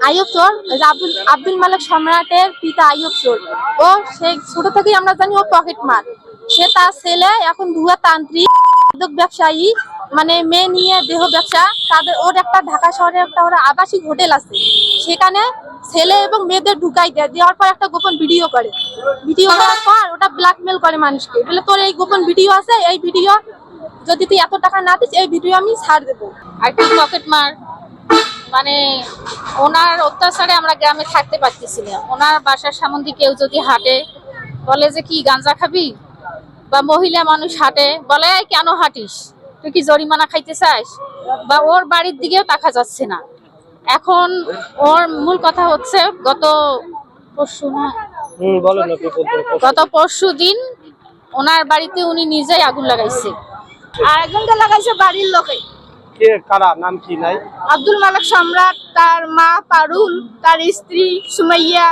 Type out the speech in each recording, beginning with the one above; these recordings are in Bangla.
আইয়ুব চোর, আব্দুল মালিক সম্রাটের পিতা আইয়ুব চোর। ও সেই ছোট থেকেই আমরা জানি ও পকেট মার। সে তার ছেলে এখন ভুয়া তান্ত্রিক ব্যবসায়ী, মানে মেয়ে নিয়ে দেহ ব্যবসা। তাদের ওর একটা ঢাকা শহরে একটা ওর আবাসিক হোটেল আছে, সেখানে ছেলে এবং মেয়েদের ঢুকাই দেওয়ার পর একটা গোপন ভিডিও করে। ভিডিও করার পর ওটা ব্ল্যাকমেল করে মানুষকে, বলে তোর এই গোপন ভিডিও আছে, এই ভিডিও যদি তুই এত টাকা না দিস এই ভিডিও আমি ছাড় দেবো। আর কি পকেট মার, মানে ওনার অত্যাচারে আমরা গ্রামে থাকতে পারতেছি না। ওনার বাসার সামনে কেউ যদি হাঁটে বলে যে কি গাঁজা খাবি, বা মহিলা মানুষ হাঁটে বলে কেন হাঁটিস, তুই কি জরিমানা খাইতে চাস, বা ওর বাড়ির দিকেও তাকা যাচ্ছে না। এখন ওর মূল কথা হচ্ছে গত পরশু দিন ওনার বাড়িতে উনি নিজেই আগুন লাগাইছে। আর একজনকে লাগাইছে বাড়ির লোকে। কে কারা, নাম কি নাই? আব্দুল মালিক সম্রাট, তার মা পারুল, তার স্ত্রী সুমাইয়া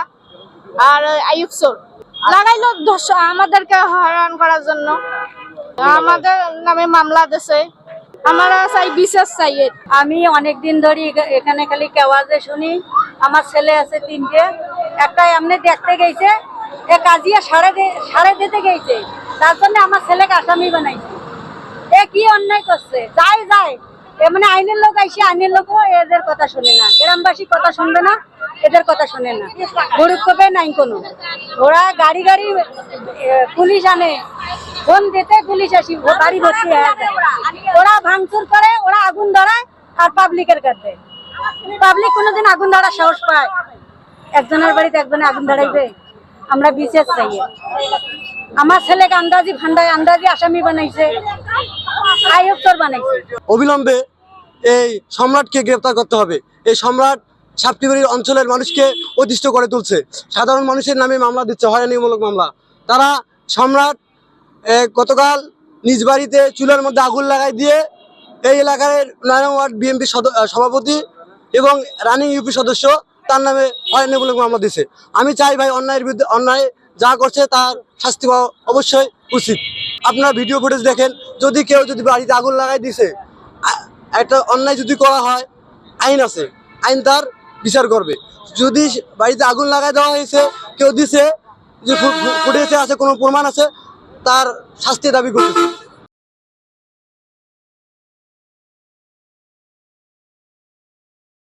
আর আইয়ুব চোর লাগাইলো আমাদেরকে হয়রান করার জন্য। আমাদের নামে মামলা দিছে। আমরা চাই বিচার চাই। আমি অনেকদিন ধরে এখানে খালি কেওয়াজে শুনি। আমার ছেলে আছে 3টে, একটা এমনি দেখতে গেছে, এ কাজিয়া সাড়ে দিতে গেছে, তার জন্য আমার ছেলেকে আসামি বানাইছে। এ কি অন্যায় করছে, যায় মানে আইনের লোক আইসে, আইনের লোকও এদের কথা শুনে না, গ্রামবাসী কথা শুনবে না, এদের কথা শুনে না, গরিব কবে নাই কোনো। ওরা গাড়ি পুলিশ আনে, ফোন দিতে পুলিশ আসি বাড়ি ভর্তি হয়ে যায়। ওরা ভাঙচুর করে, ওরা আগুন ধরায় আর পাবলিকের কাছে। পাবলিক কোনোদিন আগুন ধরার সাহস পায়? একজনের বাড়িতে একজনে আগুন ধরাইবে? আমরা বিশেষ চাই। আমার ছেলেকে আন্দাজি আসামি বানাইছে, আইয়ুব চোর বানাইছে। অবিলম্বে এই সম্রাটকে গ্রেফতার করতে হবে। এই সম্রাট সাপটিবাড়ি অঞ্চলের মানুষকে অতিষ্ঠ করে তুলছে, সাধারণ মানুষের নামে মামলা দিচ্ছে, হয়রানিমূলক মামলা। তারা সম্রাট গতকাল নিজ বাড়িতে চুলার মধ্যে আগুন লাগাই দিয়ে এই এলাকার 9 ওয়ার্ড বিএনপি সভাপতি এবং রানিং ইউপি সদস্য তার নামে হয়রানিমূলক মামলা দিচ্ছে। আমি চাই ভাই, অন্যায়ের বিরুদ্ধে অন্যায় যা করছে তার শাস্তি পাওয়া অবশ্যই উচিত। আপনারা ভিডিও ফুটেজ দেখেন, কেউ যদি বাড়িতে আগুন লাগাই দিছে, একটা অন্যায় যদি করা হয়, আইন আছে, আইন তার বিচার করবে। যদি বাড়িতে আগুন লাগাই দেওয়া হয়েছে, কেউ দিছে, যে ফুটেজে আছে, কোনো প্রমাণ আছে, তার শাস্তি দাবি করতেছে।